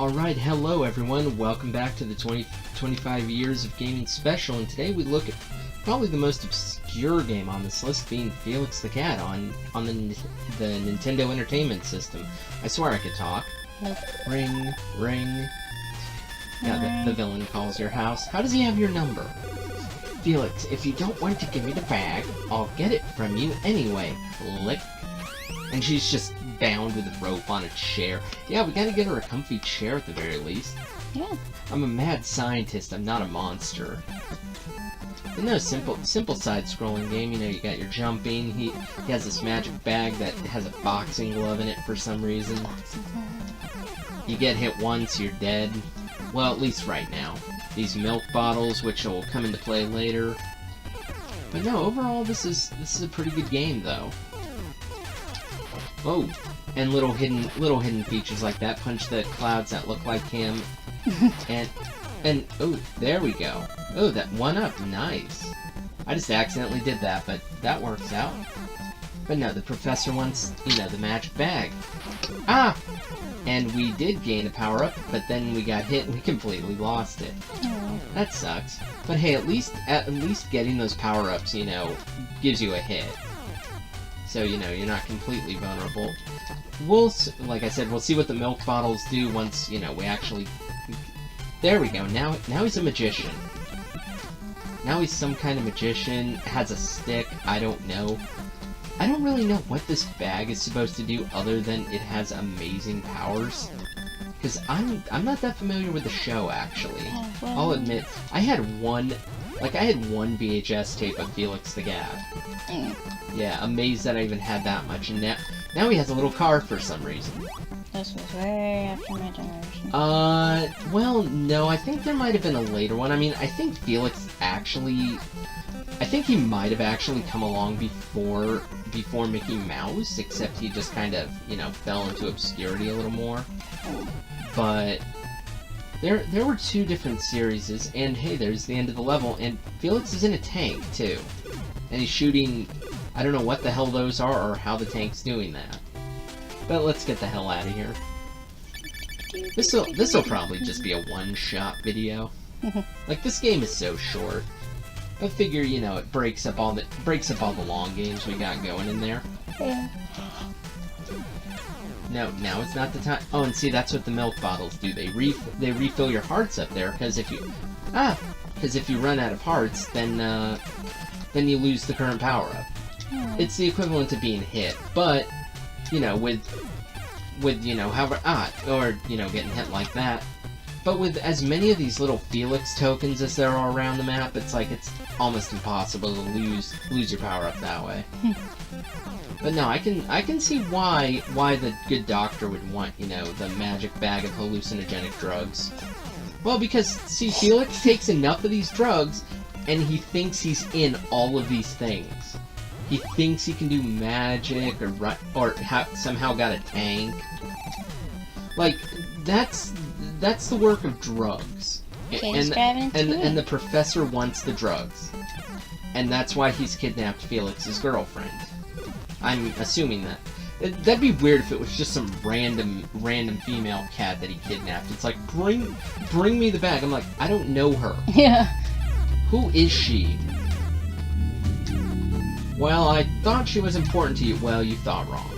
Alright, hello everyone, welcome back to the 25 years of gaming special, and today we look at probably the most obscure game on this list, being Felix the Cat on the Nintendo Entertainment System. I swear I could talk. Nope. Ring, ring. Yeah, the villain calls your house. How does he have your number? Felix, if you don't want to give me the bag, I'll get it from you anyway. Click. And she's just bound with a rope on a chair. Yeah, we gotta get her a comfy chair at the very least. Yeah. I'm a mad scientist, I'm not a monster. But no, simple side-scrolling game. You know, you got your jumping. He has this magic bag that has a boxing glove in it for some reason. You get hit once, you're dead. Well, at least right now. These milk bottles, which will come into play later. But no, overall, this is a pretty good game, though. Oh, and little hidden features like that. Punch the clouds that look like him, and oh, there we go. Oh, that one up, nice. I just accidentally did that, but that works out. But no, the professor wants, you know, the magic bag. Ah, and we did gain a power up, but then we got hit and we completely lost it. That sucks. But hey, at least getting those power ups, you know, gives you a hit. So, you know, you're not completely vulnerable. Like I said, we'll see what the milk bottles do once, you know, we actually... There we go, now he's a magician. Now he's some kind of magician, has a stick, I don't know. I don't really know what this bag is supposed to do other than it has amazing powers. Because I'm not that familiar with the show, actually. I'll admit, I had one VHS tape of Felix the Cat. Yeah, amazed that I even had that much, and now he has a little car for some reason. This was way after my generation. Well, no, I think there might have been a later one. I mean, I think Felix actually... I think he might have actually come along before Mickey Mouse, except he just kind of, you know, fell into obscurity a little more. But... There were two different series, and hey, there's the end of the level, and Felix is in a tank, too. And he's shooting... I don't know what the hell those are, or how the tank's doing that. But let's get the hell out of here. This'll probably just be a one-shot video. Like, this game is so short. I figure, you know, it breaks up all the long games we got going in there. Yeah. No, now it's not the time. Oh, and see, that's what the milk bottles do. They refill your hearts up there, because if you run out of hearts, then you lose the current power up. It's the equivalent to being hit, but you know, with you know, however or you know, getting hit like that. But with as many of these little Felix tokens as there are around the map, it's like it's almost impossible to lose your power up that way. But no, I can see why the good doctor would want, you know, the magic bag of hallucinogenic drugs. Well, because see, Felix takes enough of these drugs, and he thinks he's in all of these things. He thinks he can do magic or somehow got a tank. Like, that's the work of drugs. And the professor wants the drugs. And that's why he's kidnapped Felix's girlfriend. I'm assuming that. That'd be weird if it was just some random female cat that he kidnapped. It's like, bring me the bag. I'm like, I don't know her. Yeah. Who is she? Well, I thought she was important to you. Well, you thought wrong.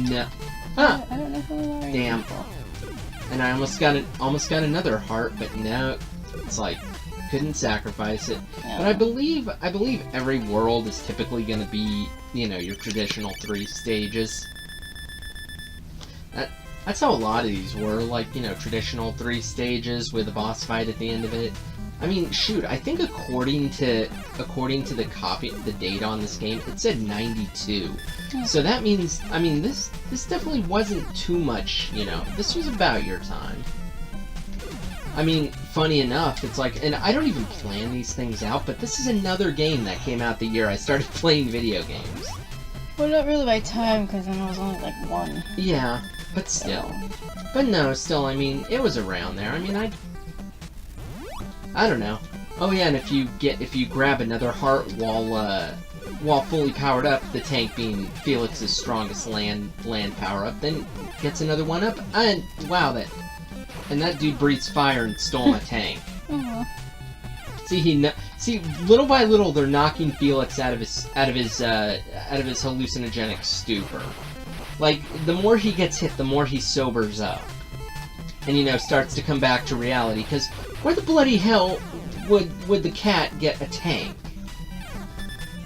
No. Ah! I don't know who are. Damn. And I almost got another heart, but no. It's like, couldn't sacrifice it. Yeah. But I believe every world is typically gonna be, you know, your traditional 3 stages. That's how a lot of these were, like, you know, traditional 3 stages with a boss fight at the end of it. I mean, shoot, I think according to the data on this game, it said 92. So that means, I mean, this definitely wasn't too much, you know, this was about your time. I mean, funny enough, it's like, and I don't even plan these things out, but this is another game that came out the year I started playing video games. Well, not really by time, because then I was only like 1. Yeah, but still. But no, still, I mean, it was around there. I mean, I don't know. Oh yeah, and if you grab another heart while while fully powered up, the tank being Felix's strongest land power-up, then gets another 1-up, and wow, and that dude breathes fire and stole my tank. See, little by little, they're knocking Felix out of his hallucinogenic stupor. Like, the more he gets hit, the more he sobers up. And, you know, starts to come back to reality, because where the bloody hell would the cat get a tank?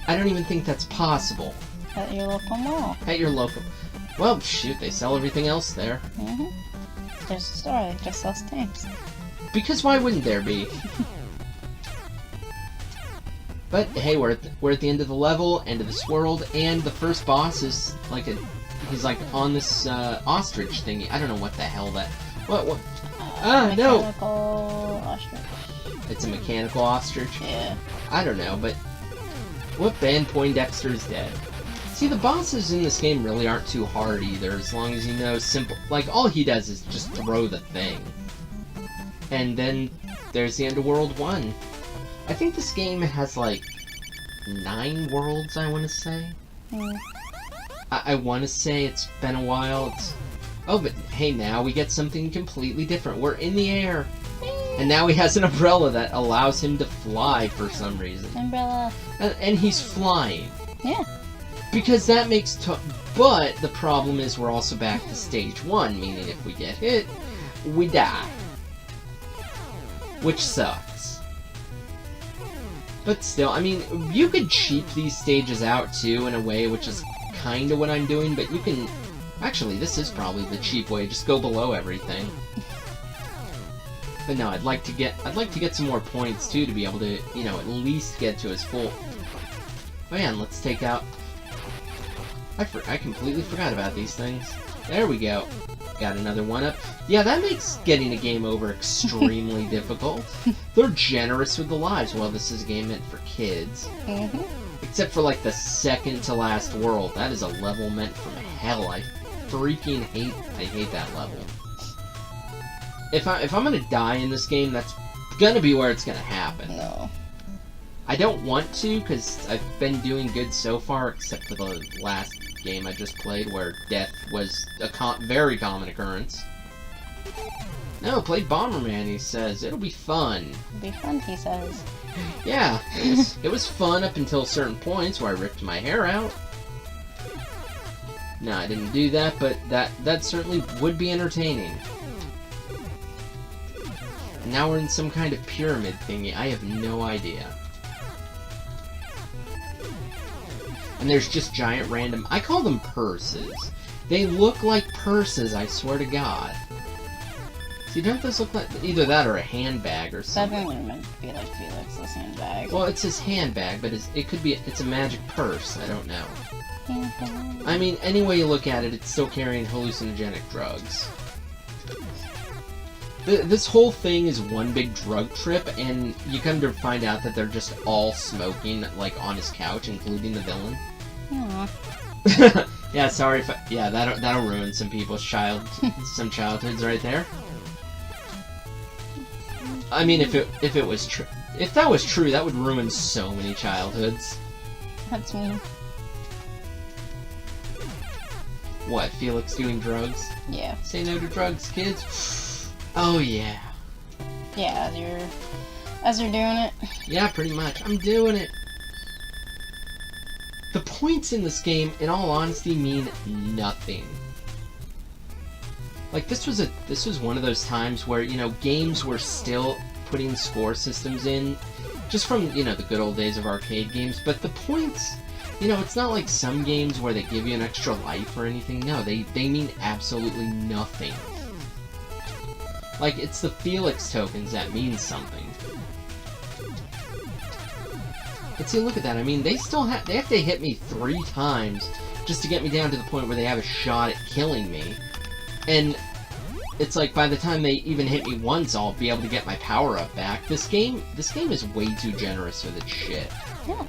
I don't even think that's possible. At your local mall. At your local... Well, shoot, they sell everything else there. There's a store that just sells tanks. Because why wouldn't there be? But, hey, we're at the end of the level, end of this world, and the first boss is like he's like on this ostrich thingy. I don't know what the hell that... What? No! Mechanical ostrich. It's a mechanical ostrich? Yeah. I don't know, but... Whoop, and Poindexter's dead. See, the bosses in this game really aren't too hard either, as long as you know simple... Like, all he does is just throw the thing. And then, there's the end of World 1. I think this game has, like, 9 worlds, I want to say. I want to say it's been a while. Oh, but hey, now we get something completely different. We're in the air. And now he has an umbrella that allows him to fly for some reason. Umbrella. And he's flying. Yeah. Because that makes... But the problem is we're also back to stage 1, meaning if we get hit, we die. Which sucks. But still, I mean, you could cheap these stages out too in a way, which is kind of what I'm doing, but you can... Actually, this is probably the cheap way, just go below everything. But no, I'd like to get some more points too to be able to, you know, at least get to his full... Oh yeah, and let's take out... I completely forgot about these things. There we go. Got another 1-up. Yeah, that makes getting a game over extremely difficult. They're generous with the lives. Well, this is a game meant for kids. Except for, like, the second to last world. That is a level meant from hell. I freaking hate that level. If I'm gonna die in this game, that's gonna be where it's gonna happen. No. I don't want to, because I've been doing good so far, except for the last game I just played, where death was a very common occurrence. No, played Bomberman, he says. It'll be fun. It'll be fun, he says. Yeah, it was fun up until certain points where I ripped my hair out. No, I didn't do that, but that certainly would be entertaining. And now we're in some kind of pyramid thingy. I have no idea. And there's just giant random... I call them purses. They look like purses, I swear to God. See, don't those look like... Either that or a handbag or something. That wouldn't meant to be like Felix's handbag. Well, it's his handbag, but it could be... It's a magic purse. I don't know. I mean, any way you look at it, it's still carrying hallucinogenic drugs. This whole thing is one big drug trip, and you come to find out that they're just all smoking, like, on his couch, including the villain. Yeah, sorry if yeah, that'll ruin some people's some childhoods right there. I mean, if it was true, if that was true, that would ruin so many childhoods. That's mean. What, Felix doing drugs? Yeah. Say no to drugs, kids. Oh yeah. Yeah, as you're doing it. Yeah, pretty much. I'm doing it. The points in this game, in all honesty, mean nothing. Like, this was one of those times where, you know, games were still putting score systems in, just from, you know, the good old days of arcade games, but the points, you know, it's not like some games where they give you an extra life or anything. No, they mean absolutely nothing. Like, it's the Felix tokens that mean something. But see, look at that. I mean, they have to hit me 3 times just to get me down to the point where they have a shot at killing me. And it's like, by the time they even hit me once, I'll be able to get my power-up back. This game is way too generous with its shit. Yeah.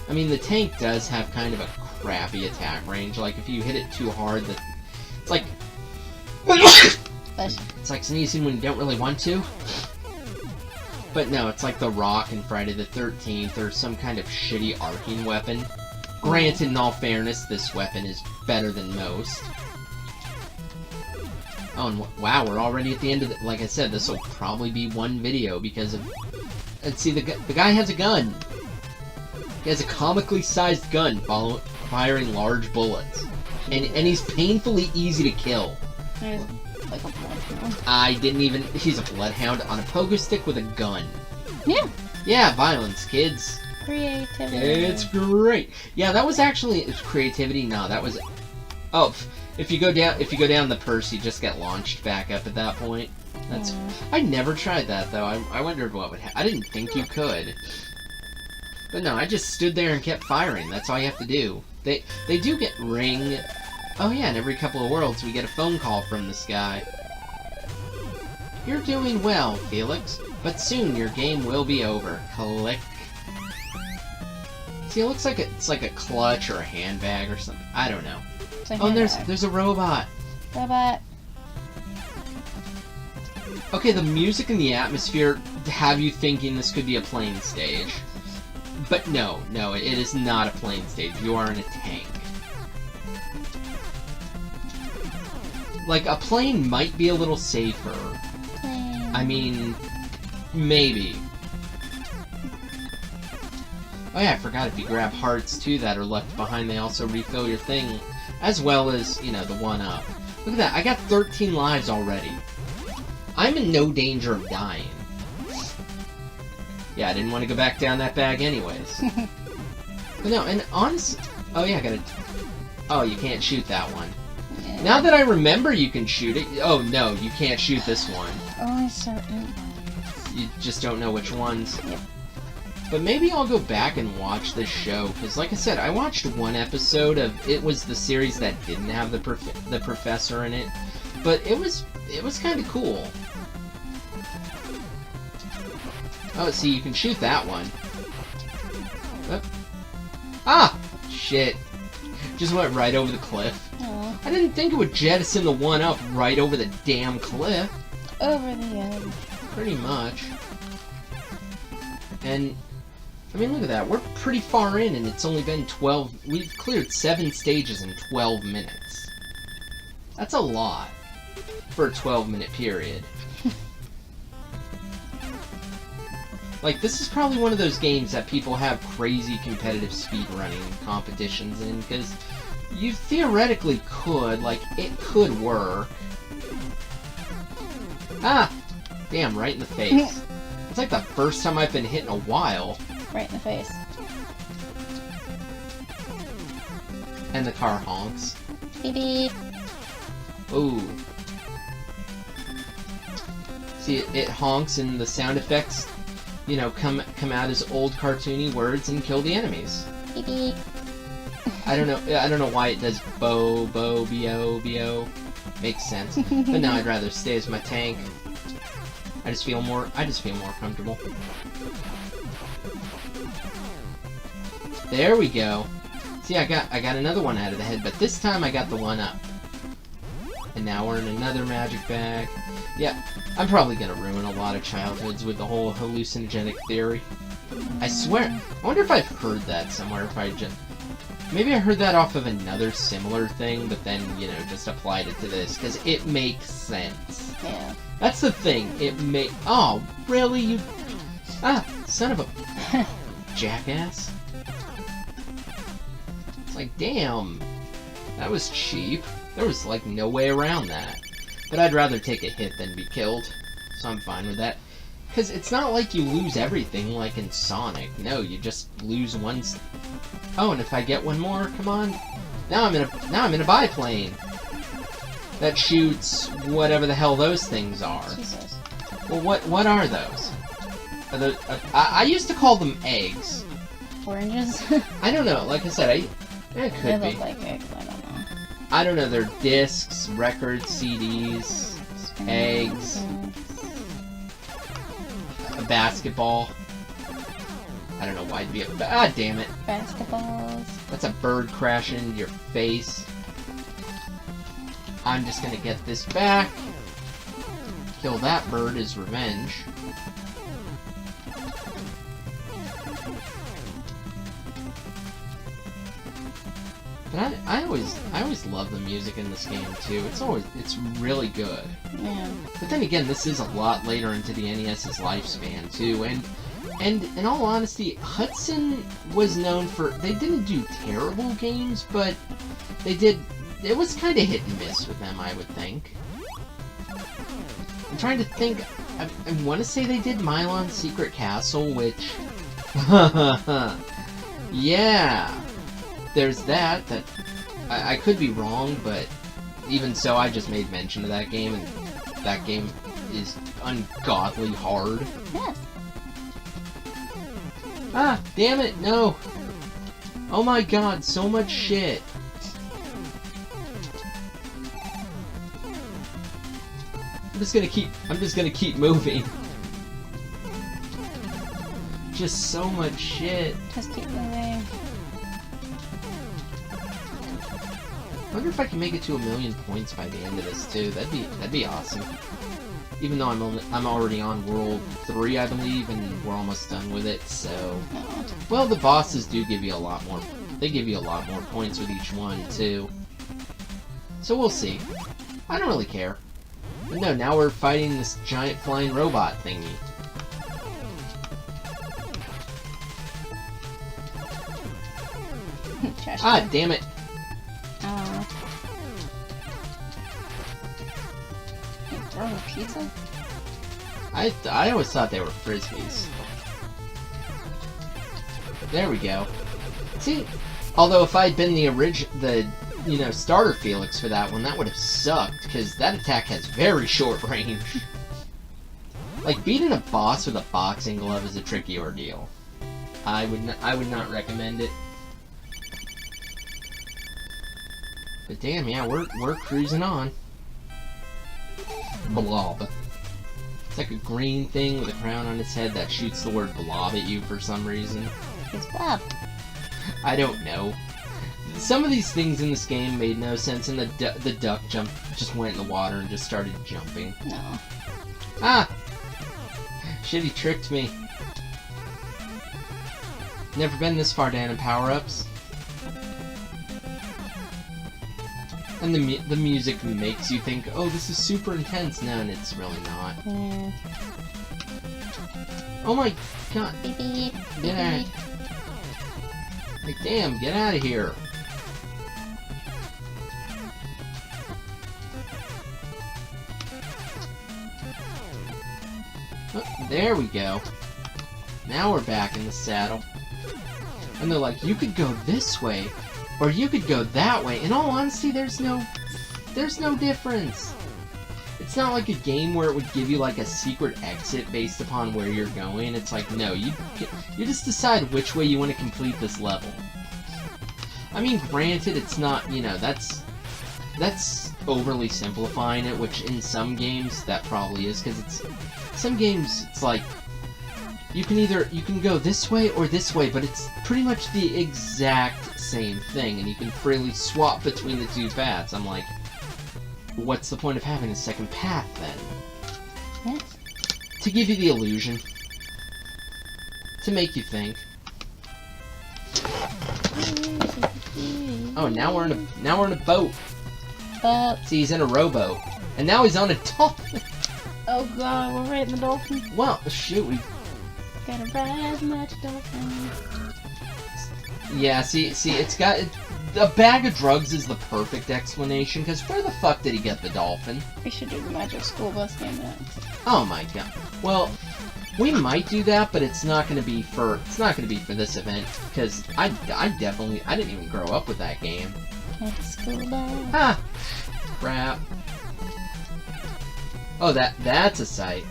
I mean, the tank does have kind of a crappy attack range. Like, if you hit it too hard, it's like... It's like sneezing when you don't really want to. But no, it's like the Rock in Friday the 13th, or some kind of shitty arcing weapon. Granted, in all fairness, this weapon is better than most. Oh, and wow, we're already at the end of the... Like I said, this will probably be one video because of... Let's see, the guy has a gun. He has a comically sized gun firing large bullets. And he's painfully easy to kill. He's like a bloodhound. I didn't even... He's a bloodhound on a pogo stick with a gun. Yeah. Yeah, violence, kids. Creativity. It's great. Yeah, that was actually creativity. No, that was. Oh, if you go down the purse, you just get launched back up at that point. That's. I never tried that though. I wondered what would happen. I didn't think you could. But no, I just stood there and kept firing. That's all you have to do. They do get ring. Oh yeah, and every couple of worlds we get a phone call from this guy. You're doing well, Felix, but soon your game will be over. Click. See, it looks like it's like a clutch or a handbag or something. I don't know. Oh, and there's a robot. Robot. Okay, the music and the atmosphere have you thinking this could be a plane stage. But no, it is not a plane stage. You are in a tank. Like, a plane might be a little safer. Plane. I mean, maybe. Oh yeah, I forgot if you grab hearts too that are left behind, they also refill your thing, as well as, you know, the 1-up. Look at that, I got 13 lives already. I'm in no danger of dying. Yeah, I didn't want to go back down that bag anyways. But no, and honestly... Oh yeah, I gotta... Oh, you can't shoot that one. Yeah. Now that I remember you can shoot it... Oh no, you can't shoot this one. Only certain ones. You just don't know which ones. Yep. But maybe I'll go back and watch this show, because like I said, I watched one episode of... It was the series that didn't have the professor in it. But it was kind of cool. Oh, see, you can shoot that one. Oh. Ah! Shit. Just went right over the cliff. Aww. I didn't think it would jettison the 1-up right over the damn cliff. Over the edge. Pretty much. And, I mean, look at that. We're pretty far in, and it's only been 12... We've cleared 7 stages in 12 minutes. That's a lot for a 12-minute period. Like, this is probably one of those games that people have crazy competitive speedrunning competitions in, because you theoretically could, like, it could work. Ah! Damn, right in the face. It's like the first time I've been hit in a while. Right in the face. And the car honks. Beep beep. Ooh. See, it honks and the sound effects, you know, come out as old cartoony words and kill the enemies. Beep beep. I don't know why it does bo, bo, bo. Makes sense. But no, I'd rather stay as my tank. I just feel more comfortable. There we go. See, I got another one out of the head, but this time I got the 1-up. And now we're in another magic bag. Yeah, I'm probably gonna ruin a lot of childhoods with the whole hallucinogenic theory. I swear. I wonder if I've heard that somewhere, if I just... Maybe I heard that off of another similar thing, but then, you know, just applied it to this, because it makes sense. Yeah. That's the thing, Oh, really? You... Ah, son of a... jackass. It's like, damn. That was cheap. There was, like, no way around that. But I'd rather take a hit than be killed, so I'm fine with that. Because it's not like you lose everything like in Sonic. No, you just lose one... Oh, and if I get one more, come on. Now I'm in a biplane. That shoots whatever the hell those things are. Jesus. Well, what are those? Are those I used to call them eggs. Oranges? I don't know. Like I said, it could They be. look like eggs, I don't know. I don't know. They're discs, records, CDs, eggs, a basketball. I don't know why it'd be ah, damn it. Basketballs. That's a bird crashing into your face. I'm just gonna get this back. Kill that bird as revenge. But I always love the music in this game too. It's really good. Yeah. But then again, this is a lot later into the NES's lifespan too, and in all honesty, Hudson was known for, they didn't do terrible games, but they did, it was kind of hit and miss with them, I would think. I'm trying to think, I want to say they did Milon's Secret Castle, which, yeah, there's that I could be wrong, but even so, I just made mention of that game, and that game is ungodly hard. Yes. Ah, damn it, no! Oh my god, so much shit! I'm just gonna keep moving. Just so much shit. Just keep moving. I wonder if I can make it to 1,000,000 points by the end of this too. That'd be awesome. Even though I'm already on World 3, I believe, and we're almost done with it, so... Well, the bosses do give you a lot more... They give you a lot more points with each one, too. So we'll see. I don't really care. But no, now we're fighting this giant flying robot thingy. Ah, damn it! Throwing pizza? I always thought they were frisbees. There we go. See, although if I'd been the starter Felix for that one, that would have sucked, because that attack has very short range. Like, beating a boss with a boxing glove is a tricky ordeal. I would not recommend it. But damn, yeah, we're cruising on. Blob. It's like a green thing with a crown on its head that shoots the word blob at you for some reason. It's Bob. I don't know. Some of these things in this game made no sense, and the duck just went in the water and just started jumping. No. Ah! Shit, he tricked me. Never been this far down in power-ups. And the music makes you think, oh, this is super intense. No, and it's really not. Yeah. Oh my god. Beep, beep, Get out. Like, damn, get out of here. Oh, there we go. Now we're back in the saddle. And they're like, you could go this way, or you could go that way. In all honesty, there's no difference. It's not like a game where it would give you like a secret exit based upon where you're going. It's like, no, you just decide which way you want to complete this level. I mean, granted, it's not, that's overly simplifying it, which in some games that probably is, because some games it's like you can go this way or this way, but it's pretty much the exact same thing, and you can freely swap between the two paths. I'm like, what's the point of having a second path then? Yes. To give you the illusion. To make you think. Oh, now we're in a boat. See, he's in a rowboat. And now he's on a dolphin. Oh god, we're right in the dolphin. Well, shoot, we Gotta ride much dolphin. Yeah, see, it's got... A bag of drugs is the perfect explanation, because where the fuck did he get the dolphin? We should do the Magic School Bus game next. Oh my god. Well, we might do that, but it's not gonna be for this event, because I didn't even grow up with that game. Magic School Bus. Ah! Crap. Oh, that's a sight.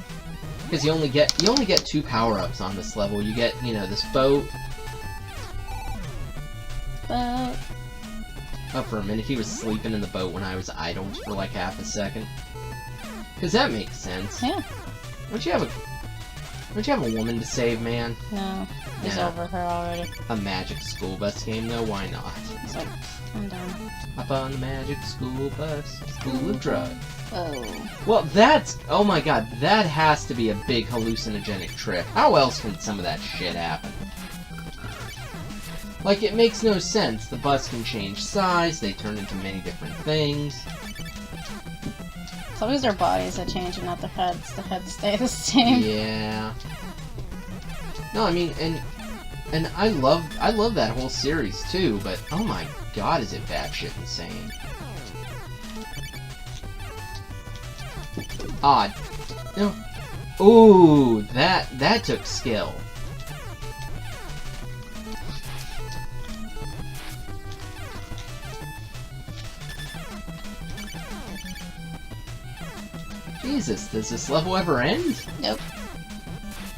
Because you only get 2 power-ups on this level. You get, this boat. Boat. Oh, for a minute, he was sleeping in the boat when I was idled for like half a second. Because that makes sense. Yeah. Don't you have a woman to save, man? No. He's Nah. over her already. A Magic School Bus game, though? Why not? He's like, I'm done. Up on the Magic School Bus, School of Drugs. Oh. Well, oh my god, that has to be a big hallucinogenic trip. How else can some of that shit happen? Like, it makes no sense. The bus can change size, they turn into many different things. It's always their bodies that change and not their heads. The heads stay the same. Yeah. No, I mean, and I love that whole series too, but oh my god, is it batshit insane. Odd. No. Ooh, that took skill. Jesus, does this level ever end? Nope.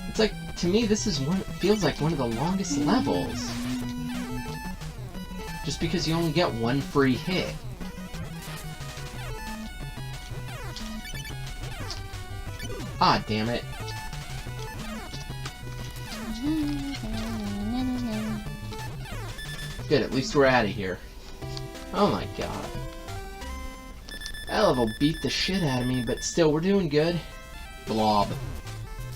It's like, to me, this is feels like one of the longest levels. Just because you only get one free hit. Ah, damn it. Good, at least we're out of here. Oh my god. That level beat the shit out of me, but still, we're doing good. Blob.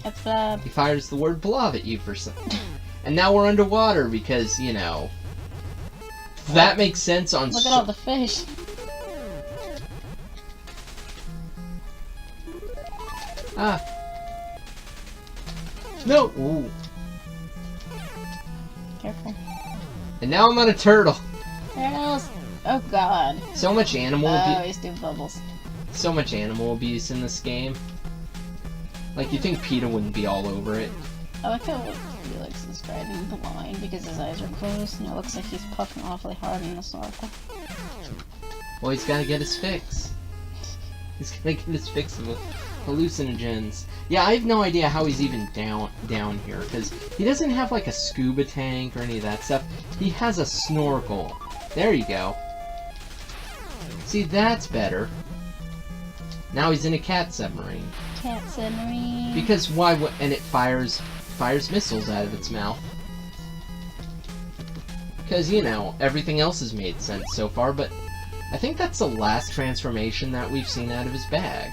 That's Blob. He fires the word blob at you for some... And now we're underwater because, you know... That makes sense on... Look at all the fish. Ah. No! Ooh. Careful. And now I'm on a turtle. Turtles! Oh god. So much animal Oh, he's doing bubbles. So much animal abuse in this game. Like, you think PETA wouldn't be all over it. I like how Felix is driving blind because his eyes are closed, and it looks like he's puffing awfully hard in the snorkel. Well, he's gotta get his fix. He's gotta get his fix of hallucinogens. Yeah, I have no idea how he's even down here, because he doesn't have, like, a scuba tank or any of that stuff. He has a snorkel. There you go. See, that's better. Now he's in a cat submarine. Cat submarine. Because why would... And it fires missiles out of its mouth. Because, you know, everything else has made sense so far, but I think that's the last transformation that we've seen out of his bag.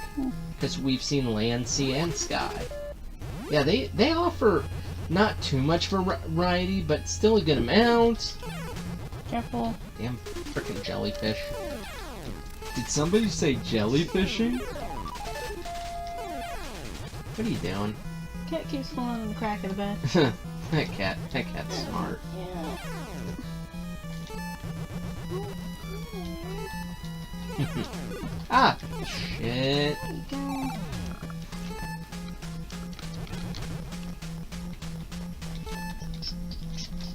Because we've seen land, sea, and sky. Yeah, they offer not too much variety, but still a good amount. Careful. Damn frickin' jellyfish. Did somebody say jellyfishing? What are you doing? Cat keeps falling in the crack of the bed. that cat's smart. Yeah. Ah! Shit.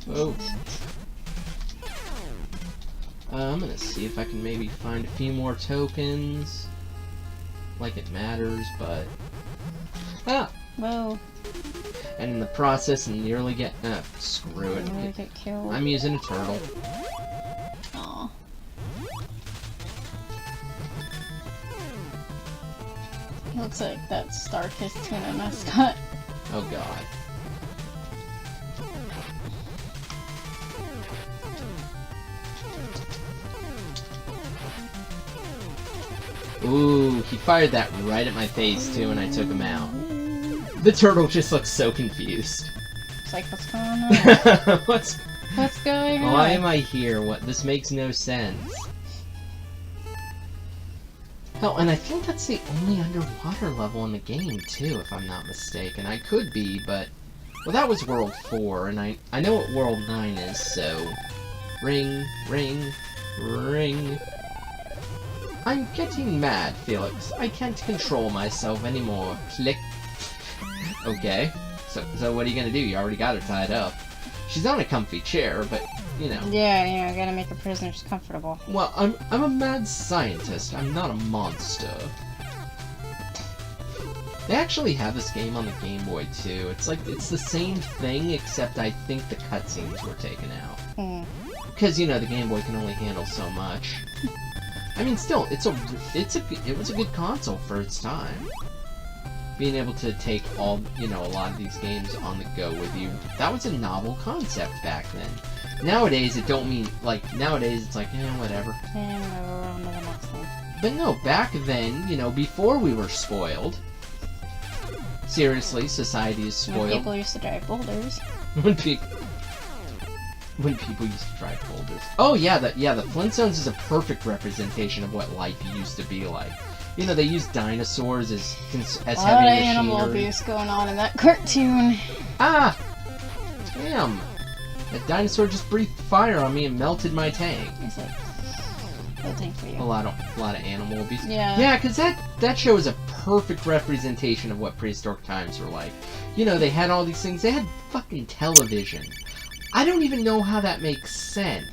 Whoa. I'm gonna see if I can maybe find a few more tokens. Like it matters, but... Ah! Whoa. And in the process, nearly get... screw it. Nearly get killed. I'm using a turtle. Aw. He looks like that Starfish tuna mascot. Oh god. Ooh, he fired that right at my face too, and I took him out. The turtle just looks so confused. It's like, what's going on? What's going on? Why am I here? What? This makes no sense. Hell, and I think that's the only underwater level in the game too, if I'm not mistaken. I could be, but... Well, that was World 4, and I know what World 9 is, so... Ring, ring, ring... I'm getting mad, Felix. I can't control myself anymore. Click. Okay. So what are you gonna do? You already got her tied up. She's on a comfy chair, but, you know. Yeah, gotta make the prisoners comfortable. Well, I'm a mad scientist. I'm not a monster. They actually have this game on the Game Boy, too. It's like, it's the same thing, except I think the cutscenes were taken out. Because, you know, the Game Boy can only handle so much. I mean, still, it was a good console for its time. Being able to take a lot of these games on the go with you, that was a novel concept back then. Nowadays, it don't mean, like, nowadays it's like, whatever. Yeah, we're on to the next one. But no, back then, you know, before we were spoiled, seriously, society is spoiled. When people used to drive boulders. when people used to drive boulders. Oh yeah, the Flintstones is a perfect representation of what life used to be like. You know, they used dinosaurs as heavy machinery. A lot of animal abuse going on in that cartoon. Ah! Damn! That dinosaur just breathed fire on me and melted my tank. Is it? No tank for you. A lot of animal abuse. Yeah. Yeah, because that show is a perfect representation of what prehistoric times were like. You know, they had all these things. They had fucking television. I don't even know how that makes sense.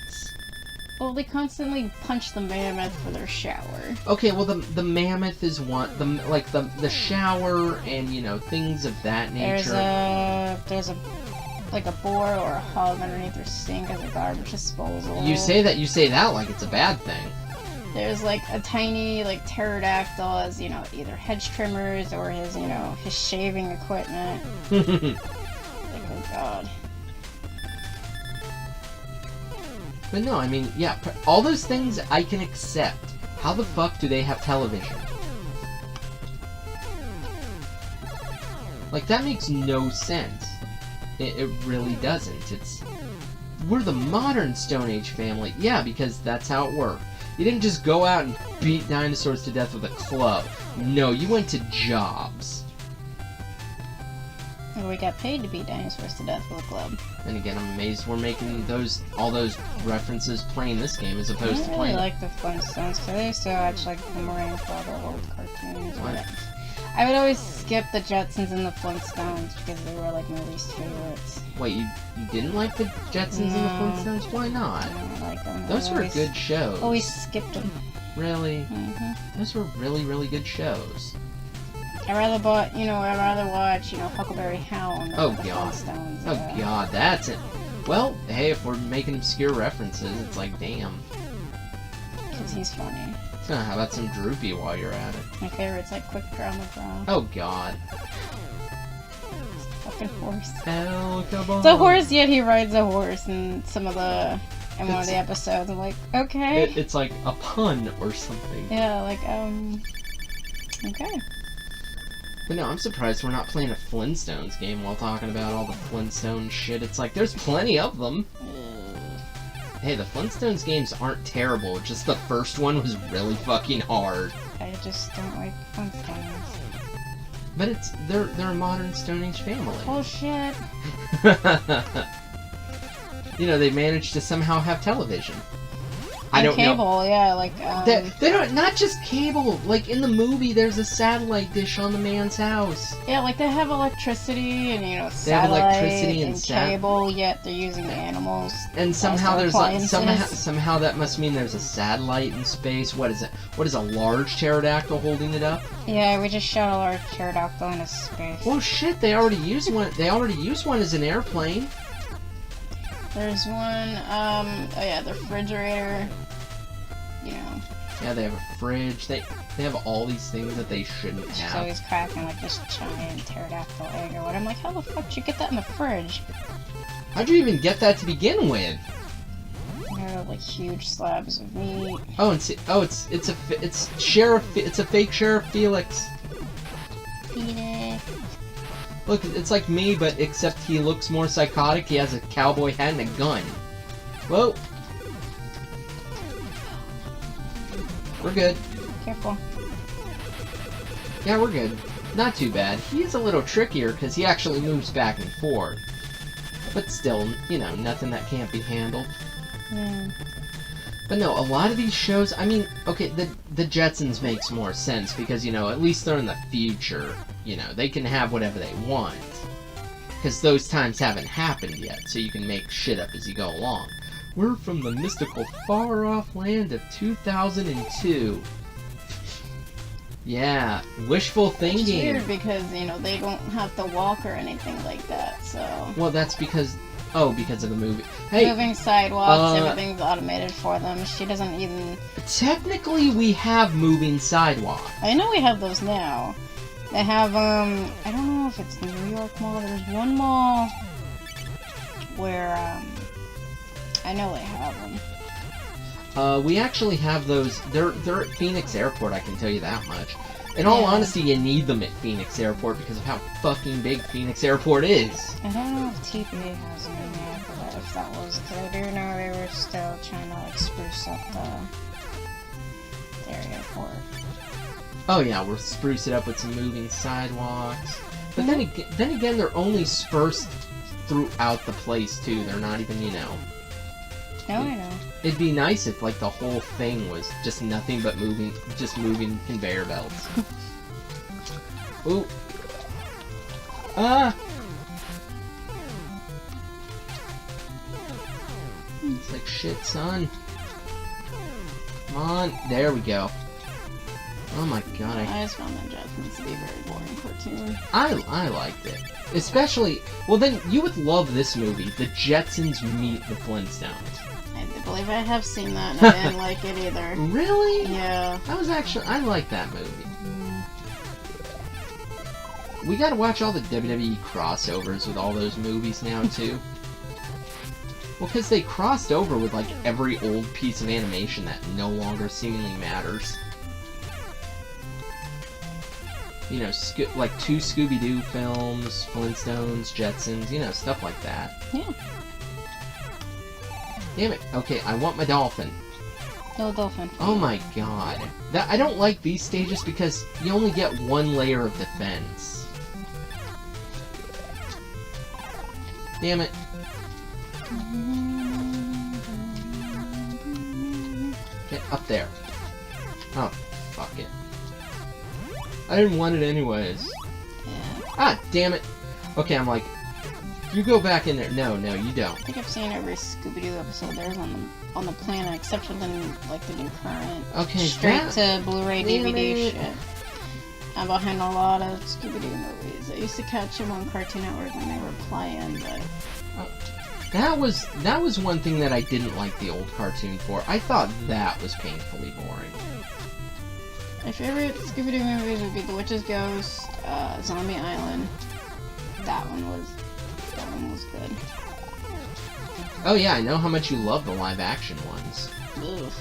Well, they constantly punch the mammoth for their shower. Okay, well the mammoth is one. The shower and you know things of that nature. There's a like a boar or a hog underneath their sink as a garbage disposal. You say that like it's a bad thing. There's like a tiny like pterodactyl as you know either hedge trimmers or his shaving equipment. Like oh god. But no, I mean, yeah, all those things I can accept. How the fuck do they have television? Like, that makes no sense. It really doesn't. We're the modern Stone Age family. Yeah, because that's how it worked. You didn't just go out and beat dinosaurs to death with a club. No, you went to jobs. We got paid to beat dinosaurs to death with a club. And again, I'm amazed we're making all those references playing this game as opposed to playing. I really like the Flintstones because I used to watch like Boomerang for all the old cartoons. What? I would always skip the Jetsons and the Flintstones because they were like my least favorites. Wait, you didn't like the Jetsons and the Flintstones? Why not? I don't like them. Those were good shows. Always skipped them. Really? Mm-hmm. Those were really, really good shows. I'd rather watch, Huckleberry Hound than the Flintstones. Oh god, that's it. Well, hey, if we're making obscure references, it's like, damn. Because he's funny. How about some Droopy while you're at it? My favorite's like Quick Draw McGraw. Oh god. It's a fucking horse. It's a horse, yet he rides a horse in one of the episodes. I'm like, okay. It's like a pun or something. Yeah, like, okay. But no, I'm surprised we're not playing a Flintstones game while talking about all the Flintstone shit. It's like, there's plenty of them. Hey, the Flintstones games aren't terrible, just the first one was really fucking hard. I just don't like Flintstones. But they're a modern Stone Age family. Oh shit. You know, they managed to somehow have television. I don't cable, know. Yeah, like, They don't, not just cable, like in the movie there's a satellite dish on the man's house. Yeah, like they have electricity and, they have electricity and cable, yet they're using animals. And somehow somehow that must mean there's a satellite in space. What is it? What is a large pterodactyl holding it up? Yeah, we just shot a large pterodactyl into space. Well shit, they already used one as an airplane. There's one, the refrigerator, Yeah, they have a fridge, they have all these things that they shouldn't have. So he's cracking like this giant pterodactyl egg or what. I'm like, how the fuck did you get that in the fridge? How'd you even get that to begin with? Like huge slabs of meat. Oh, it's a fake Sheriff Felix. Felix. Look, it's like me, but except he looks more psychotic. He has a cowboy hat and a gun. Whoa. We're good. Careful. Yeah, we're good. Not too bad. He's a little trickier because he actually moves back and forth. But still, nothing that can't be handled. Yeah. But no, a lot of these shows, I mean, okay, the Jetsons makes more sense because, at least they're in the future. They can have whatever they want. Because those times haven't happened yet, so you can make shit up as you go along. We're from the mystical far-off land of 2002. Yeah, wishful thinking. It's weird because, they don't have to walk or anything like that, so... Well, that's because of the movie. Hey, moving sidewalks, everything's automated for them. She doesn't even... Technically, we have moving sidewalks. I know we have those now. They have, I don't know if it's the New York Mall. There's one mall where, I know they have them. We actually have those. They're at Phoenix Airport, I can tell you that much. In all honesty, you need them at Phoenix Airport because of how fucking big Phoenix Airport is. I don't know if TPA has them in yet, but if that was, because I do know they were still trying to like spruce up the area for it. Oh yeah, we'll spruce it up with some moving sidewalks. But then again, they're only dispersed throughout the place too. They're not even, you know. No, I know. It'd be nice if like the whole thing was just nothing but moving conveyor belts. Ooh. Ah! It's like shit, son. Come on. There we go. Oh my god. I just found that Jetsons to be a very boring cartoon. I liked it. Especially, well then, you would love this movie, The Jetsons Meet the Flintstones. I believe I have seen that and I didn't like it either. Really? Yeah. I like that movie. We gotta watch all the WWE crossovers with all those movies now, too. Well, because they crossed over with, like, every old piece of animation that no longer seemingly matters. You know, like 2 Scooby-Doo films, Flintstones, Jetsons, you know, stuff like that. Yeah. Damn it. Okay, I want my dolphin. No dolphin. Oh my god. I don't like these stages because you only get one layer of defense. Damn it. Get up there. Oh, fuck it. I didn't want it anyways. Yeah. Ah, damn it. Okay, I'm like, you go back in there. No, you don't. I think I've seen every Scooby-Doo episode there's on the planet, except for the like the new current. Okay, straight to Blu-ray DVD it. shit. I'm behind a lot of Scooby-Doo movies. I used to catch them on Cartoon Network when they were playing, but that was one thing that I didn't like the old cartoon for. I thought that was painfully boring. my favorite Scooby-Doo movies would be The Witch's Ghost, Zombie Island. That one was good. Oh yeah, I know how much you love the live-action ones. Ugh.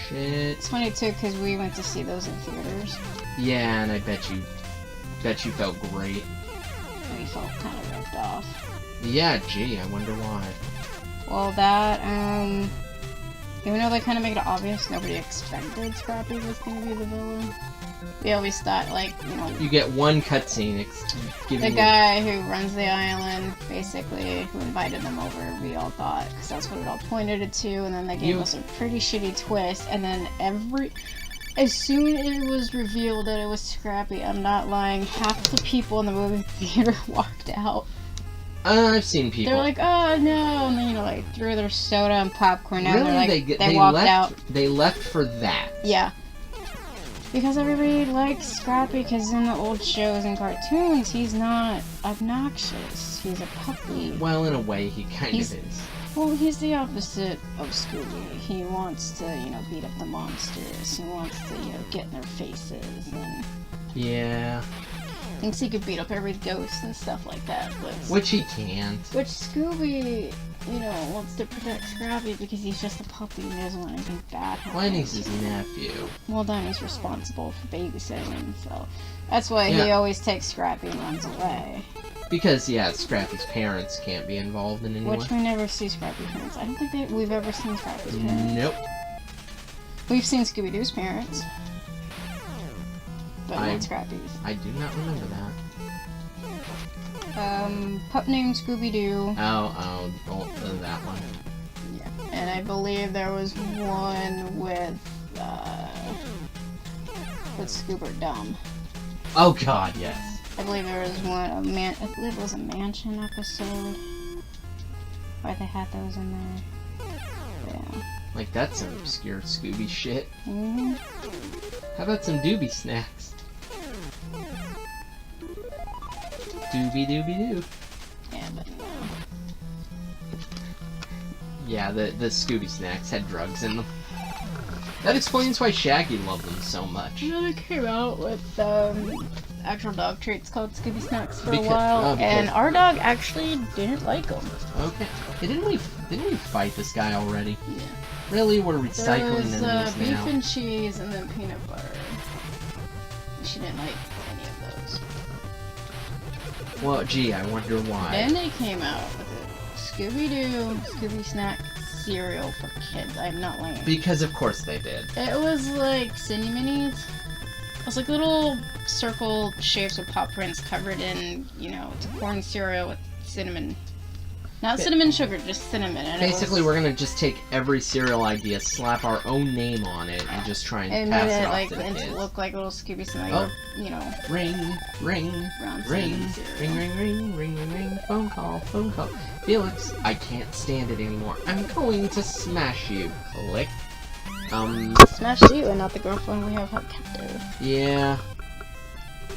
Shit. It's funny too, because we went to see those in theaters. Yeah, and I bet you felt great. We felt kind of ripped off. Yeah, gee, I wonder why. Well, that, even though they kind of make it obvious, nobody expected Scrappy was going to be the villain. We always thought, like, you know... You get one cutscene giving the guy who runs the island, basically, who invited them over, we all thought, because that's what it all pointed it to, and then they gave us a pretty shitty twist, and then as soon as it was revealed that it was Scrappy, I'm not lying, half the people in the movie theater walked out. I've seen people. They're like, oh no, and then, you know, like, threw their soda and popcorn down, really? like, they walked out. They left for that? Yeah. Because everybody likes Scrappy, because in the old shows and cartoons, he's not obnoxious. He's a puppy. Well, in a way, he kind of is. Well, he's the opposite of Scooby. He wants to, you know, beat up the monsters. He wants to, you know, get in their faces and... Yeah. Thinks he could beat up every ghost and stuff like that. But which he can't. Which Scooby, you know, wants to protect Scrappy because he's just a puppy and doesn't want anything bad happening. Well, he's his nephew. Well, then he's responsible for babysitting him, so... That's why he always takes Scrappy and runs away. Because, yeah, Scrappy's parents can't be involved in any way. Which we never see Scrappy's parents. I don't think we've ever seen Scrappy's parents. Nope. We've seen Scooby-Doo's parents. But not Scrappy's. I do not remember that. Pup named Scooby-Doo. Oh, that one. Yeah. And I believe there was one with Scoober Dumb. Oh god, yes. I believe there was one, I believe it was a Mansion episode where they had those in there. Yeah. Like, that's some obscure Scooby shit. Mm-hmm. How about some doobie snacks? Doobie-doobie-doo. Yeah, but no. Yeah, the Scooby snacks had drugs in them. That explains why Shaggy loved them so much. You know, they came out with actual dog treats called Scooby Snacks for a while, and our dog actually didn't like them. Okay. Hey, didn't we fight this guy already? Yeah. Really? We're recycling enemies now. Beef and cheese and then peanut butter. She didn't like any of those. Well, gee, I wonder why. Then they came out with a Scooby-Doo Scooby Snack cereal for kids. I'm not lying. Because of course they did. It was like Cindy Minis. It was like little circle shapes with paw prints covered in, you know, it's a corn cereal with cinnamon. Not cinnamon sugar, just cinnamon. And basically, we're gonna just take every cereal idea, slap our own name on it, and just try and pass it off to the kids. It looked like little Scooby Snack, you know. Ring, ring, ring, ring, phone call. Felix, I can't stand it anymore. I'm going to smash you. Click. Smash you and not the girlfriend we have held captive. Yeah.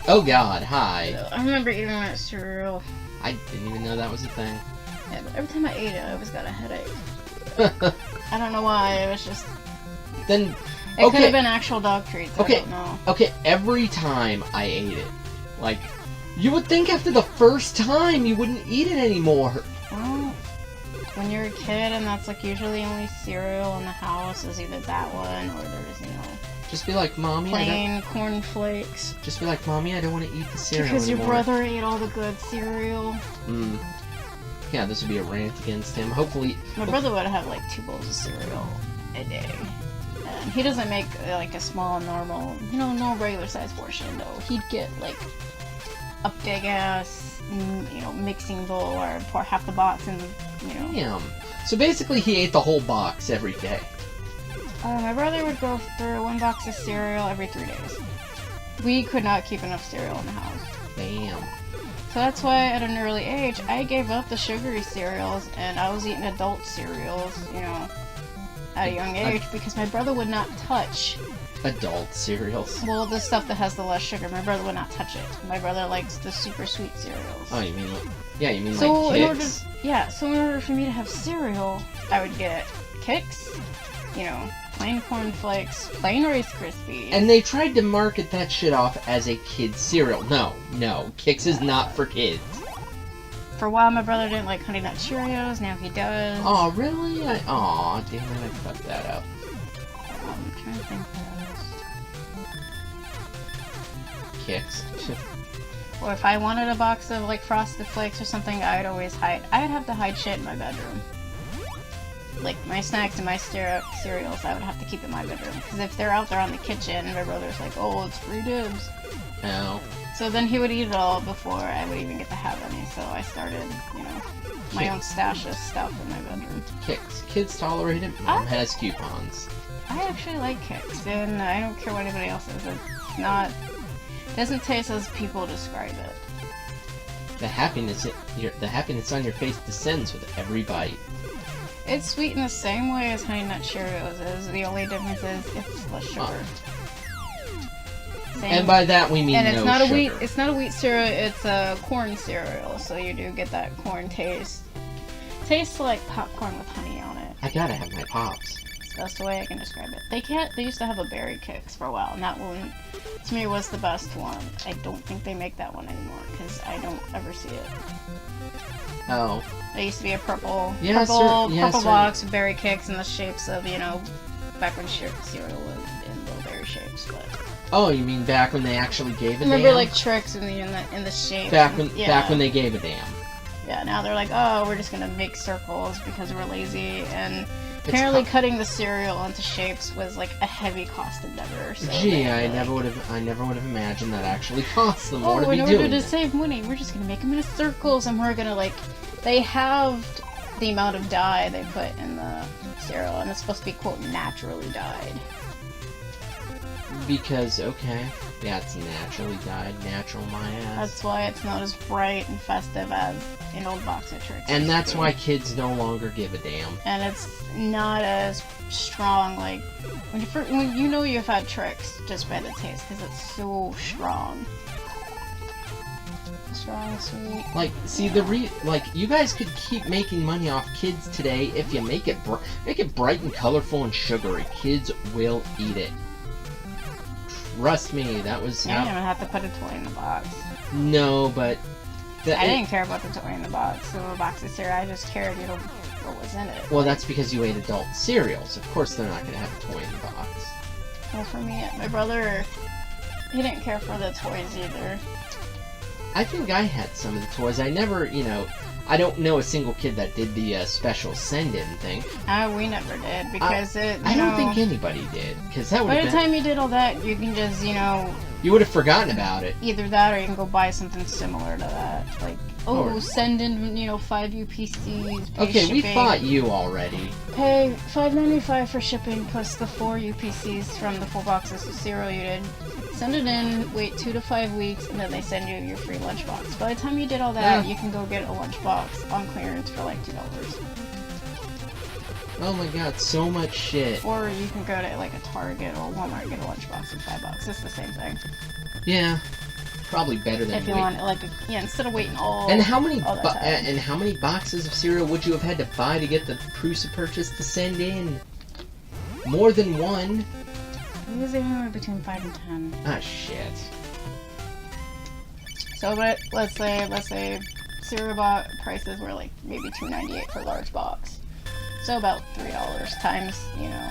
Oh God, hi. So, I remember eating that cereal. I didn't even know that was a thing. Yeah, but every time I ate it, I always got a headache. I don't know why, it was just... Then, It could have been actual dog treats, I don't know. Okay, every time I ate it, like, you would think after the first time you wouldn't eat it anymore. Well, when you're a kid and that's like usually the only cereal in the house is either that one or there's, you know... Just be like, Mommy, plain cornflakes. Just be like, Mommy, I don't want to eat the cereal because anymore. Your brother ate all the good cereal. Yeah, this would be a rant against him. Hopefully... My brother would have like 2 bowls of cereal a day. And he doesn't make like a small, normal, you know, no regular size portion though. He'd get like a big ass, you know, mixing bowl or pour half the box and, you know. Damn. So basically he ate the whole box every day. My brother would go through 1 box of cereal every 3 days. We could not keep enough cereal in the house. Damn. So that's why at an early age, I gave up the sugary cereals and I was eating adult cereals, you know, at a young age because my brother would not touch adult cereals. Well, the stuff that has the less sugar, my brother would not touch it. My brother likes the super sweet cereals. Oh, you mean like, yeah, you mean so like Kix? So in order for me to have cereal, I would get Kix, you know, plain cornflakes, plain Rice Krispies. And they tried to market that shit off as a kid's cereal. No, Kix is not for kids. For a while, my brother didn't like Honey Nut Cheerios. Now he does. Oh, really? Aw, damn it, I fucked that up. I'm trying to think what Kix. Or if I wanted a box of like Frosted Flakes or something, I'd always hide. I'd have to hide shit in my bedroom. Like my snacks and my cereals, I would have to keep in my bedroom. Because if they're out there on the kitchen, my brother's like, oh, it's free dibs. No. So then he would eat it all before I would even get to have any. So I started, you know, my own stash of stuff in my bedroom. Kix. Kids tolerate it. Mom has coupons. I actually like Kix, and I don't care what anybody else says. It's not... It doesn't taste as people describe it. The happiness on your face descends with every bite. It's sweet in the same way as Honey Nut Cheerios is. The only difference is it's less sugar. Oh. And by that we mean and it's no not sugar. It's not a wheat cereal. It's a corn cereal, so you do get that corn taste. Tastes like popcorn with honey on it. I gotta have my Pops. It's the best way I can describe it. They used to have a berry Kix for a while, and that one to me was the best one. I don't think they make that one anymore because I don't ever see it. Oh. There used to be a purple purple box of berry Kix in the shapes of, you know, back when cereal was in little berry shapes. But oh, you mean back when they actually gave a damn? remember like Trix in the shape. Back when they gave a damn. Yeah, now they're like, oh, we're just gonna make circles because we're lazy, and apparently cutting the cereal into shapes was like a heavy cost endeavor. So gee, I never would have imagined that actually cost them more to be doing. In order to save money, we're just gonna make them into circles, and we're gonna like, they halved the amount of dye they put in the cereal, and it's supposed to be quote naturally dyed. Because yeah, it's naturally dyed, natural my ass. That's why it's not as bright and festive as an old box of Trix. And that's why kids no longer give a damn. And it's not as strong, like when you know you've had Trix just by the taste, because it's so strong. Strong, sweet. Like, see, like, you guys could keep making money off kids today if you make it bright and colorful and sugary. Kids will eat it. Trust me, that was You don't even have to put a toy in the box. No, but I didn't care about the toy in the box. The box of cereal, I just cared, you know, what was in it. Well, that's because you ate adult cereals. Of course, they're not going to have a toy in the box. Well, for me, my brother, he didn't care for the toys either. I think I had some of the toys. I never, you know, I don't know a single kid that did the special send-in thing. We never did, because I don't think anybody did, because that would by the time you did all that, you can just, you know... You would have forgotten about it. Either that, or you can go buy something similar to that. Like, send in, you know, 5 UPCs, pay okay, shipping. We fought you already. Pay $5.95 for shipping, plus the 4 UPCs from the 4 boxes of cereal you did. Send it in, wait 2 to 5 weeks, and then they send you your free lunchbox. By the time you did all that, you can go get a lunchbox on clearance for like $2. Oh my god, so much shit. Or you can go to like a Target or Walmart and get a lunchbox for $5. It's the same thing. Yeah, probably better than if you want like instead of waiting all. And how many all that time. And how many boxes of cereal would you have had to buy to get the proof of purchase to send in? More than one. It was anywhere between 5 and 10. Ah, shit. So let's say cereal box prices were like maybe $2.98 for a large box. So about $3 times, you know,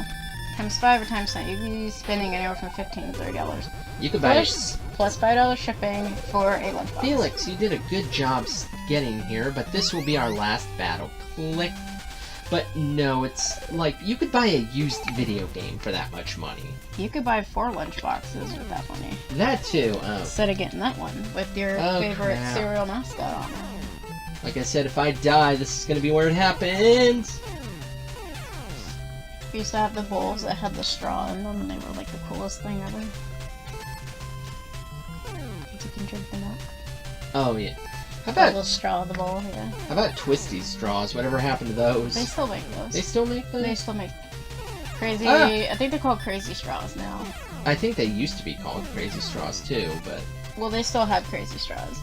times 5 or times 10. You'd be spending anywhere from $15 to $30. You could buy plus $5 shipping for a lunchbox. Felix, you did a good job getting here, but this will be our last battle. Click. But no, it's like you could buy a used video game for that much money. You could buy 4 lunchboxes with that money. That too. Instead of getting that one with your favorite cereal mascot on it. Like I said, if I die, this is gonna be where it happens. We used to have the bowls that had the straw in them, and they were like the coolest thing ever. You can drink the milk. Oh yeah. How about the straw in the bowl? Yeah. How about Twisty straws? Whatever happened to those? They still make those. They still make those? They still make crazy. I think they're called crazy straws now. I think they used to be called crazy straws too, but. Well, they still have crazy straws.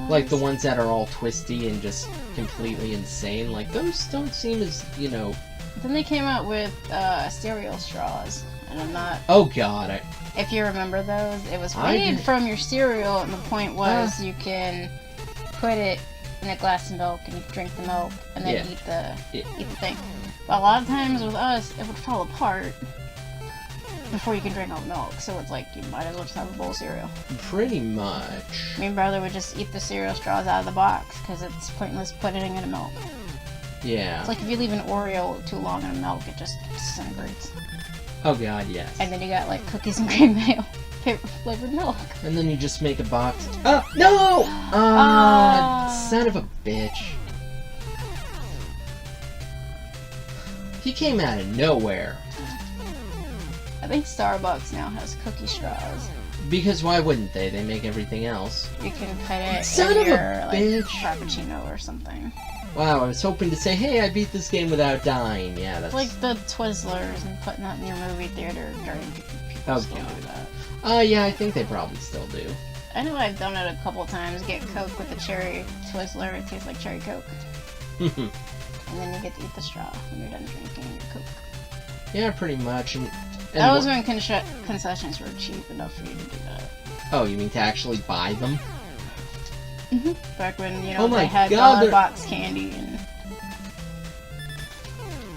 Like the ones that are all twisty and just completely insane. Like those don't seem as, you know. Then they came out with cereal straws, and I'm not. Oh God! If you remember those, it was made from your cereal, and the point was you can put it in a glass of milk and you can drink the milk and then eat the thing. But a lot of times with us, it would fall apart before you can drink all the milk. So it's like you might as well just have a bowl of cereal. Pretty much. Me and brother would just eat the cereal straws out of the box because it's pointless putting it in a milk. Yeah. It's like if you leave an Oreo too long in a milk, it just disintegrates. Oh God, yes. And then you got like cookies and cream mayo, flavored milk. And then you just make a box. Oh no! Son of a bitch. He came out of nowhere. I think Starbucks now has cookie straws. Because why wouldn't they? They make everything else. You can put it Son in of your a like bitch. Frappuccino or something. Wow, I was hoping to say, hey, I beat this game without dying. Yeah, that's... It's like the Twizzlers and putting that in your movie theater during people still do that. Yeah, I think they probably still do. I know I've done it a couple times. Get Coke with a cherry Twizzler. It tastes like cherry Coke. And then you get to eat the straw when you're done drinking your Coke. Yeah, pretty much. And that was when concessions were cheap enough for you to do that. Oh, you mean to actually buy them? Back when, you know, they had dollar box candy and...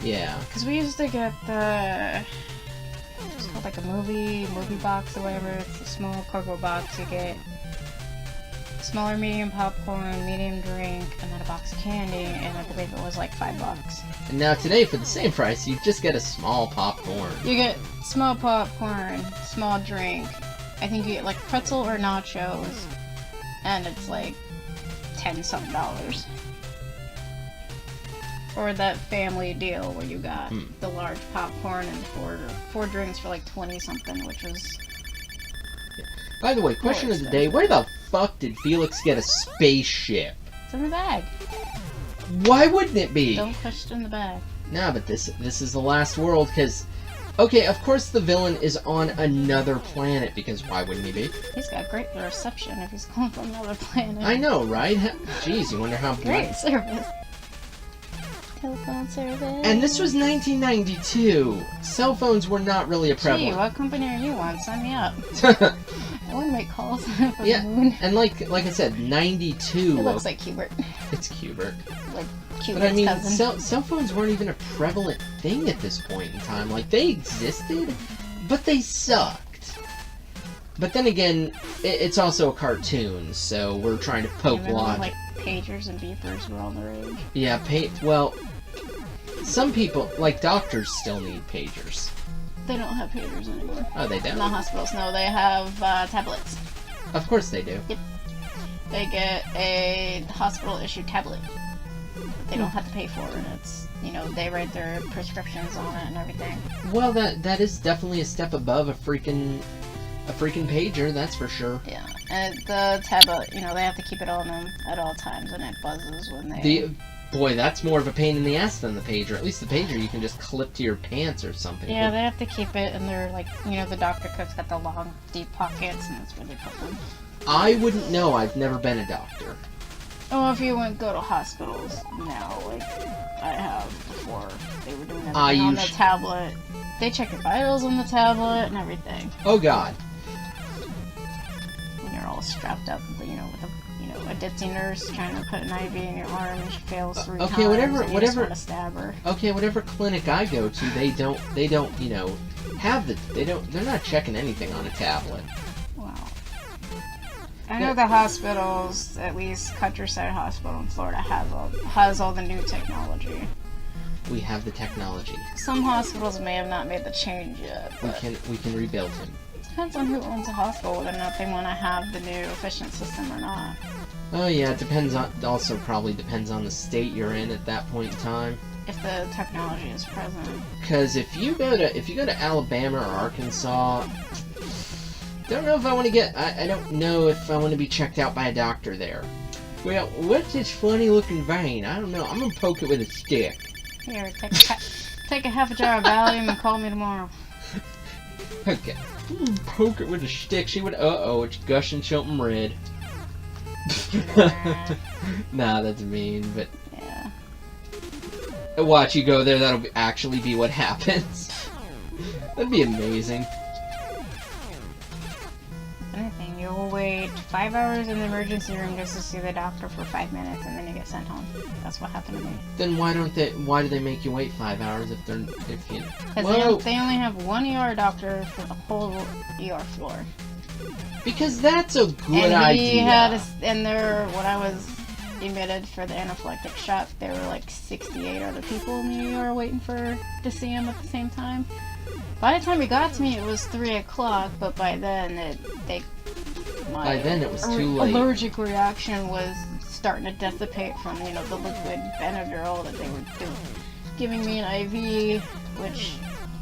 Yeah. Because we used to get the... It's called like a movie box or whatever. It's a small cardboard box. You get smaller medium popcorn, medium drink, and then a box of candy, and I believe it was like $5. And now today, for the same price, you just get a small popcorn. You get small popcorn, small drink. I think you get like pretzel or nachos, and it's like $10-something. Or that family deal where you got the large popcorn and four drinks for like 20-something, which was... Yeah. By the way, question of the day, where the fuck did Felix get a spaceship? It's in the bag. Why wouldn't it be? Don't question the bag. Nah, but this is the last world, because... Okay, of course the villain is on another planet, because why wouldn't he be? He's got great reception if he's calling from another planet. I know, right? Jeez, you wonder how... Great service. Telephone service. And this was 1992. Cell phones were not really a prevalent. Gee, what company are you on? Sign me up. I want to make calls from the moon. And like I said, 92. It looks like Hubert. It's Hubert. Like Hubert's cousin. But I mean, cousin. cell phones weren't even a prevalent thing at this point in time. Like, they existed, but they sucked. But then again, it's also a cartoon, so we're trying to poke logic. Like pagers and beepers were all the rage. Yeah, well, some people, like doctors, still need pagers. They don't have pagers anymore. Oh, they don't? Not hospitals, no. They have tablets. Of course they do. Yep. They get a hospital-issued tablet. They don't have to pay for it. It's, you know, they write their prescriptions on it and everything. Well, that is definitely a step above a freaking pager, that's for sure. Yeah, and the tablet, you know, they have to keep it on them at all times, and it buzzes when they... Boy, that's more of a pain in the ass than the pager. At least the pager you can just clip to your pants or something. Yeah, they have to keep it, and they're like, you know, the doctor cook's got the long, deep pockets, and that's where they put them. I wouldn't know. I've never been a doctor. Oh, if you go to hospitals now, like I have before, they were doing everything on the tablet. They check your vitals on the tablet and everything. Oh God. When you're all strapped up, you know, with a ditzy nurse trying to put an IV in your arm and she fails 3 times. Whatever. You just want to stab her. Okay, whatever clinic I go to, they don't, you know, they're not checking anything on a tablet. Wow. I know the hospitals, at least Countryside Hospital in Florida, has all the new technology. We have the technology. Some hospitals may have not made the change yet. We can rebuild him. Depends on who owns a hospital, whether or not they want to have the new efficient system or not. Oh yeah, it also probably depends on the state you're in at that point in time. If the technology is present. Because if you go to Alabama or Arkansas, don't know if I want to I don't know if I want to be checked out by a doctor there. Well, what's this funny looking vein? I don't know. I'm gonna poke it with a stick. Here, take a half a jar of Valium and call me tomorrow. Okay. Poke it with a stick. See what? It's gushing something red. Nah, that's mean, but yeah. Watch you go there. That'll actually be what happens. That'd be amazing. Anything, you'll wait 5 hours in the emergency room just to see the doctor for 5 minutes, and then you get sent home. That's what happened to me. Then why do they make you wait 5 hours if you? Because they only have one ER doctor for the whole ER floor. Because that's a good and he idea. When I was admitted for the anaphylactic shock, there were like 68 other people in the ER waiting to see him at the same time. By the time he got to me, it was 3 o'clock, but by then it was too late. Allergic reaction was starting to dissipate from, you know, the liquid Benadryl that they were giving me an IV, which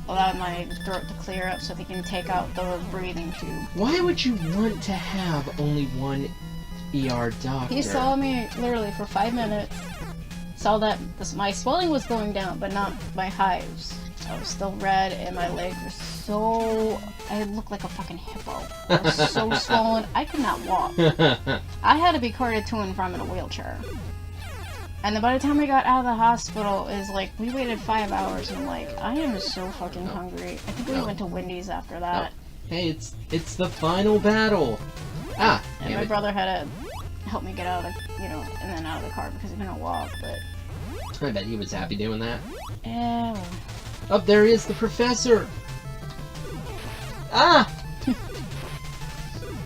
allowed my throat to clear up so they can take out the breathing tube. Why would you want to have only one ER doctor? He saw me literally for 5 minutes, saw that my swelling was going down, but not my hives. I was still red, and my legs were I looked like a fucking hippo. I was so swollen, I could not walk. I had to be carted to and from in a wheelchair. And then by the time we got out of the hospital, we waited 5 hours, and I'm like, I am so fucking hungry. I think we went to Wendy's after that. Hey, it's the final battle. Ah. And my brother had to help me get out of the, and then out of the car because he couldn't walk, but... I bet he was happy doing that. Yeah. Oh, there he is, the professor! Ah!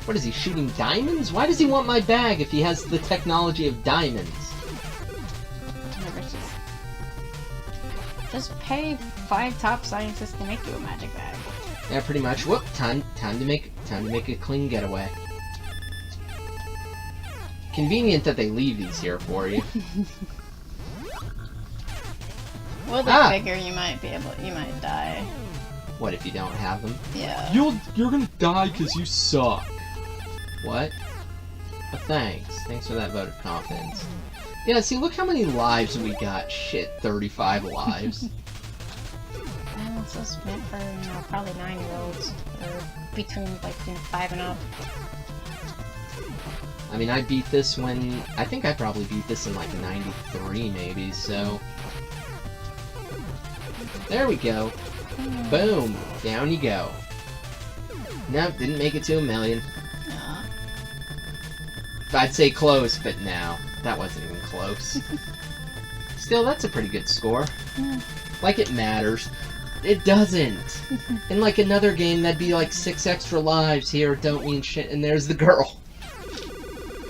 What is he, shooting diamonds? Why does he want my bag if he has the technology of diamonds? Just pay 5 top scientists to make you a magic bag. Yeah, pretty much. Whoop! Time to make a clean getaway. Convenient that they leave these here for you. Well, they figure you might die. What if you don't have them? Yeah. You're gonna die because you suck. What? But thanks. Thanks for that vote of confidence. Yeah, see, look how many lives we got. Shit, 35 lives. It's just meant for, probably 9-year-olds. Or between, 5 and up. I mean, I think I probably beat this in, 93, maybe, so... There we go. Boom! Down you go. Nope, didn't make it to 1 million. Nah. I'd say close, but no. That wasn't even close. Still, that's a pretty good score. Yeah. Like it matters. It doesn't. In like another game, that'd be like 6 extra lives. Here, don't mean shit. And there's the girl.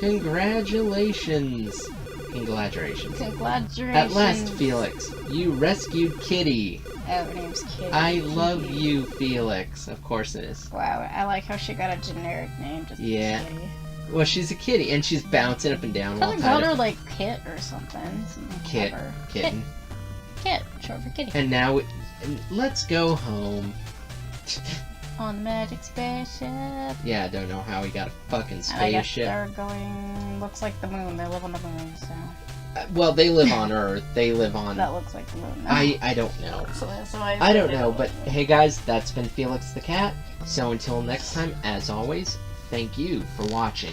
Congratulations. Congratulations. Congratulations. At last, Felix, you rescued Kitty. Oh, her name's Kitty. I love you, Felix. Of course it is. Wow, I like how she got a generic name. Just Yeah. Kitty. Well, she's a kitty, and she's bouncing up and down while Probably tied called her up. like Kit or something. Kit. Clever. Kitten. Kit, short for kitty. And now, let's go home. On the magic spaceship. Yeah, I don't know how he got a fucking And I guess spaceship. they're going. Looks like the moon. They live on the moon, so. Well, they live on Earth. They live on... That looks like the moon. I don't know. I don't know, but hey guys, that's been Felix the Cat. So until next time, as always, thank you for watching.